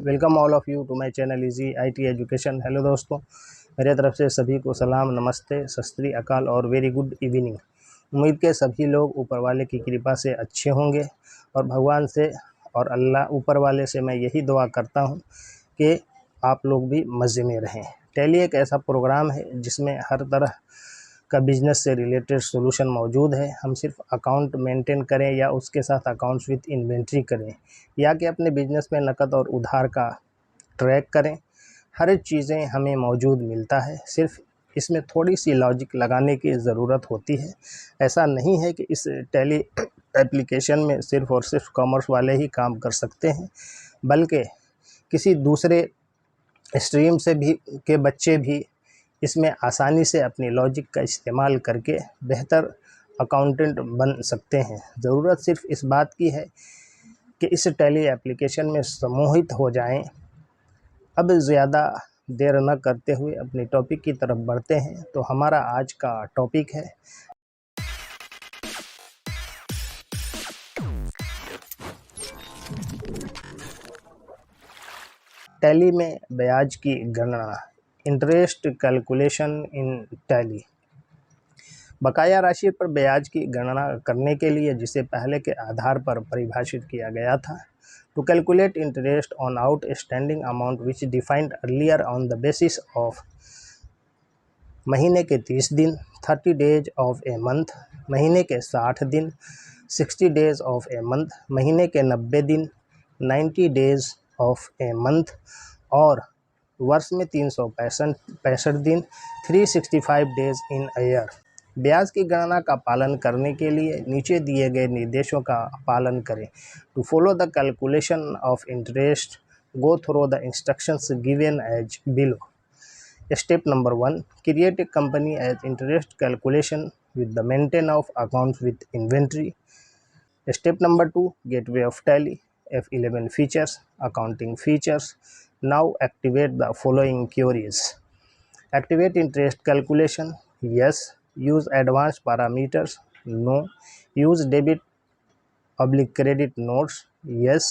Welcome all of you to my channel easy IT education. Hello दोस्तों, मेरे तरफ से सभी को सलाम, नमस्ते, सत श्री अकाल और वेरी गुड इवनिंग। उम्मीद के सभी लोग ऊपर वाले की कृपा से अच्छे होंगे और भगवान से और अल्लाह ऊपर वाले से मैं यही दुआ करता हूं कि आप लोग भी मज़े में रहें। टैली एक ऐसा प्रोग्राम है जिसमें हर तरह का बिजनेस से रिलेटेड सॉल्यूशन मौजूद है। हम सिर्फ अकाउंट मेंटेन करें या उसके साथ अकाउंट्स विथ इन्वेंट्री करें या कि अपने बिजनेस में नकद और उधार का ट्रैक करें, हर चीज़ें हमें मौजूद मिलता है। सिर्फ इसमें थोड़ी सी लॉजिक लगाने की ज़रूरत होती है। ऐसा नहीं है कि इस टैली एप्लीकेशन में सिर्फ और सिर्फ कॉमर्स वाले ही काम कर सकते हैं, बल्कि किसी दूसरे स्ट्रीम से भी के बच्चे भी इसमें आसानी से अपनी लॉजिक का इस्तेमाल करके बेहतर अकाउंटेंट बन सकते हैं। ज़रूरत सिर्फ इस बात की है कि इस टैली एप्लीकेशन में सम्मोहित हो जाएं। अब ज़्यादा देर न करते हुए अपनी टॉपिक की तरफ बढ़ते हैं। तो हमारा आज का टॉपिक है टैली में ब्याज की गणना, इंटरेस्ट कैलकुलेशन इन टैली। बकाया राशि पर ब्याज की गणना करने के लिए जिसे पहले के आधार पर परिभाषित किया गया था, to calculate interest on outstanding amount which defined earlier on the basis of महीने के 30 दिन, 30 डेज ऑफ ए मंथ, महीने के 60 दिन, 60 डेज ऑफ ए मंथ, महीने के 90 दिन, 90 डेज ऑफ ए मंथ और वर्ष में 365 दिन, 365 डेज इन अ ईयर। ब्याज की गणना का पालन करने के लिए नीचे दिए गए निर्देशों का पालन करें। To follow the calculation of interest, go through the instructions given as below. Step number 1, create a company as interest calculation with the maintain of accounts with inventory. Step number 2, gateway of tally, F11 features, accounting features. Now activate the following queries. Activate interest calculation, yes. Use advanced parameters, no. Use debit/credit notes, yes.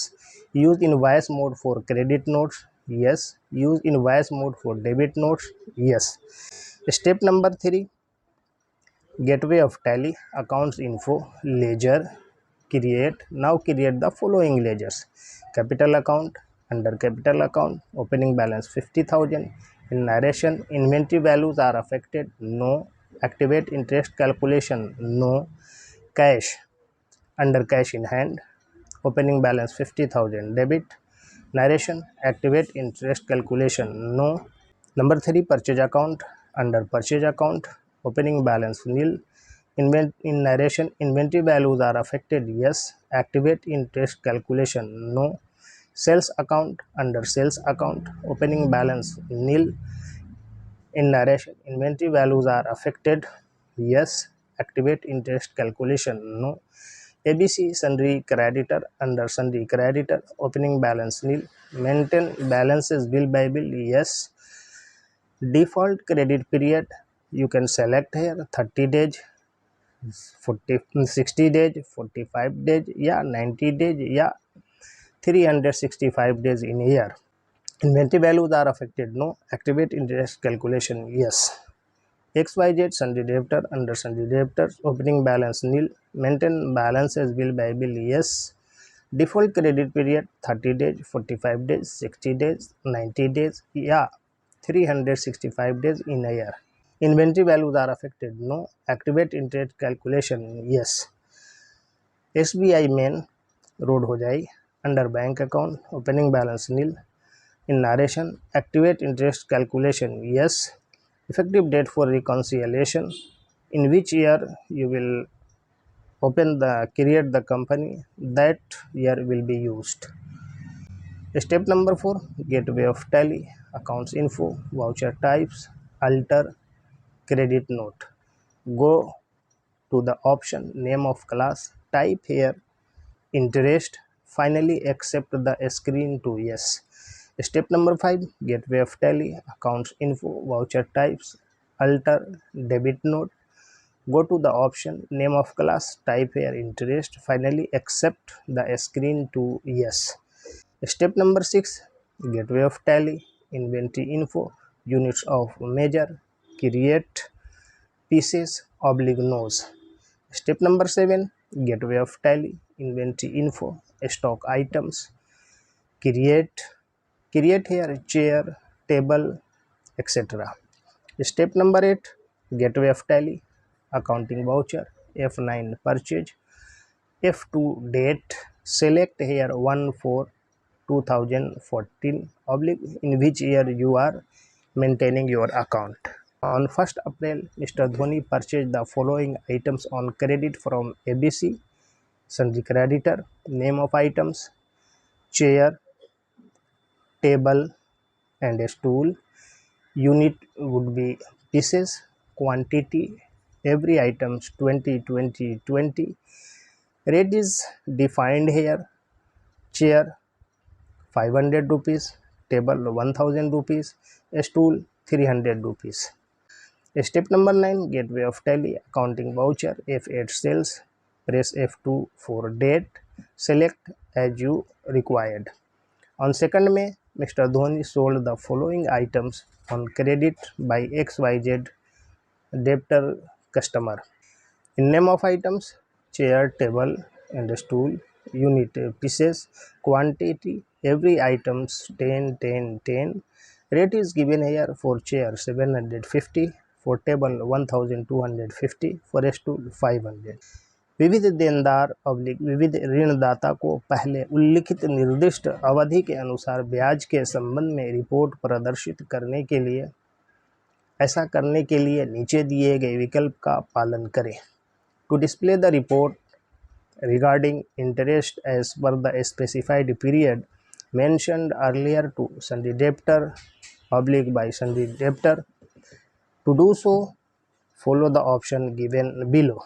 Use invoice mode for credit notes, yes. Use invoice mode for debit notes, yes. Step number 3, gateway of tally, accounts info, ledger, create. Now create the following ledgers: capital account, under capital account, opening balance 50,000. In narration, inventory values are affected, no. Activate interest calculation, no. Cash, under cash in hand, opening balance 50,000, debit. Narration, activate interest calculation, no. Number 3, purchase account, under purchase account, opening balance nil. In narration, inventory values are affected, yes. Activate interest calculation, no. Sales account, under sales account, opening balance nil. In narration, inventory values are affected, yes. Activate interest calculation, no. ABC sundry creditor, under sundry creditor, opening balance nil. Maintain balances bill by bill, yes. Default credit period, you can select here 30 days, 60 days, 45 days या 90 days या 365 days in a year. Inventory values are affected, no. Activate interest calculation, yes. XYZ sundry debtor, under sundry debtors, opening balance nil. Maintain balances bill by bill, yes. Default credit period 30 days, 45 days, 60 days, 90 days या 365 days in a year. Inventory values are affected, no. Activate interest calculation, yes. SBI main road हो जाएगी, under bank account, opening balance nil. In narration, activate interest calculation, yes. Effective date for reconciliation, in which year you will create the company, that year will be used. Step number 4, gateway of tally, accounts info, voucher types, alter, credit note. Go to the option name of class, type here interest, finally accept the screen to yes. Step number 5, gateway of tally, accounts info, voucher types, alter, debit note. Go to the option name of class, type here interest, finally accept the screen to yes. Step number 6, gateway of Tally, inventory info, units of measure, create pieces oblique nose. Step number 7, gateway of tally, inventory info, stock items, create here chair, table, etc. Step number 8, gateway of tally, accounting voucher, F9 purchase, F2 date, select here 1/4/2014 oblique in which year you are maintaining your account. On 1st April, Mr. Dhoni purchased the following items on credit from ABC, sundry creditor, name of items, chair, table and a stool, unit would be pieces, quantity, every items 20, 20, 20, rate is defined here, chair 500 rupees, table 1000 rupees, a stool 300 rupees. Step number 9, gateway of tally, accounting voucher, F8 sales, press F2 for date, select as you required. On 2nd May, Mr. Dhoni sold the following items on credit by XYZ debtor customer. In name of items, chair, table and stool, unit pieces, quantity, every items 10, 10, 10. Rate is given here for chair 750, for table 1250, for a stool 500. विविध देनदार विविध ऋणदाता को पहले उल्लिखित निर्दिष्ट अवधि के अनुसार ब्याज के संबंध में रिपोर्ट प्रदर्शित करने के लिए नीचे दिए गए विकल्प का पालन करें. To display the report regarding interest as per the specified period mentioned earlier to sundry debtor by sundry debtor. To do so, follow the option given below.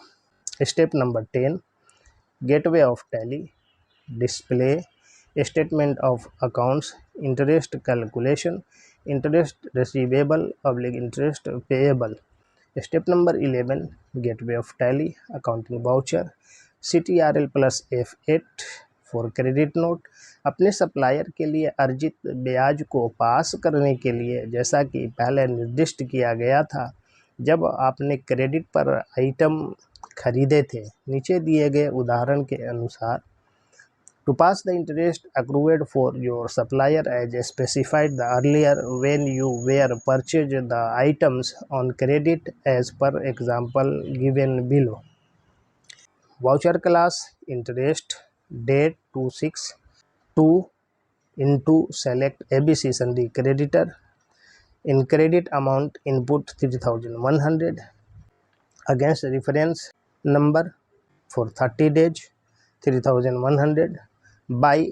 Step number 10, gateway of tally, display statement of accounts, interest calculation, interest receivable interest payable. Step number 11, gateway of tally, accounting voucher, CTRL plus F8 for credit note. अपने supplier के लिए अर्जित ब्याज को पास करने के लिए जैसा कि पहले निर्दिष्ट किया गया था जब आपने क्रेडिट पर आइटम खरीदे थे, नीचे दिए गए उदाहरण के अनुसार to pass the interest accrued for your supplier as specified earlier when you were purchased the items on credit as per example given below. Voucher class, interest, date 26, 2 into select ABC sundry creditor, in credit amount input 3100, against reference number for 30 days 3100, by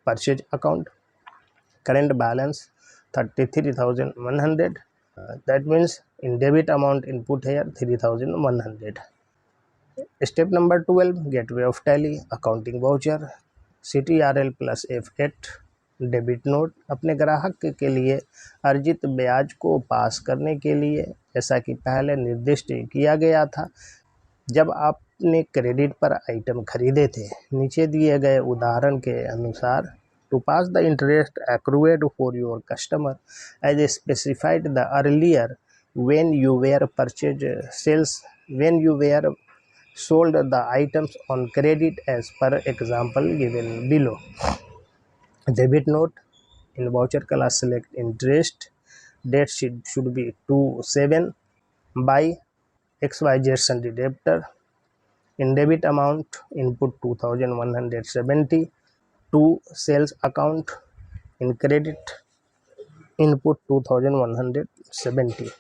purchase account, current balance 33,100, that means in debit amount input here 3,100. Step number 12, gateway of tally, accounting voucher, CTRL plus F8 debit note. अपने ग्राहक के लिए अर्जित ब्याज को पास करने के लिए जैसा कि पहले निर्दिष्ट किया गया था जब आपने क्रेडिट पर आइटम खरीदे थे, नीचे दिए गए उदाहरण के अनुसार to pass the interest accrued for your customer as specified the earlier when you were sold the items on credit as per example given below. Debit note, in voucher class select interest, date should be 2/7, by XYZ sundry debtor, in debit amount input 2170, to sales account, in credit input 2170.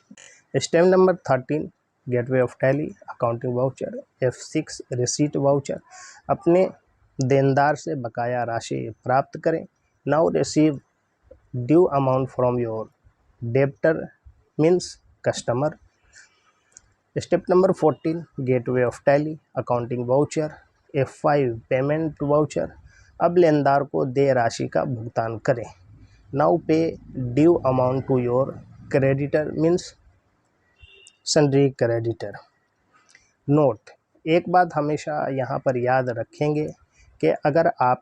Step number 13, gateway of tally, accounting voucher, F6 receipt voucher. अपने देनदार से बकाया राशि प्राप्त करें. Now receive due amount from your debtor means customer. Step number 14, gateway of tally, accounting voucher, F5 payment voucher. अब लेनदार को देय राशि का भुगतान करें. Now pay due amount to your creditor means sundry creditor. Note, एक बात हमेशा यहाँ पर याद रखेंगे कि अगर आप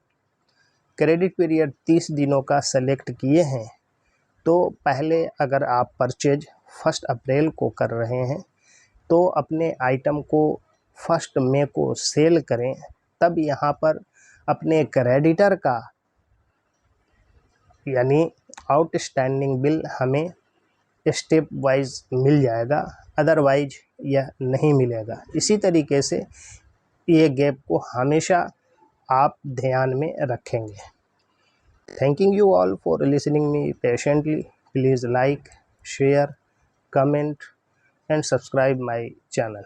क्रेडिट पीरियड 30 दिनों का सेलेक्ट किए हैं तो पहले अगर आप परचेज 1 अप्रैल को कर रहे हैं तो अपने आइटम को 1 मई को सेल करें, तब यहाँ पर अपने क्रेडिटर का यानी आउटस्टैंडिंग बिल हमें स्टेप वाइज मिल जाएगा, अदरवाइज यह नहीं मिलेगा। इसी तरीके से ये गैप को हमेशा आप ध्यान में रखेंगे। Thanking you all for listening me patiently. Please like, share, comment and subscribe my channel.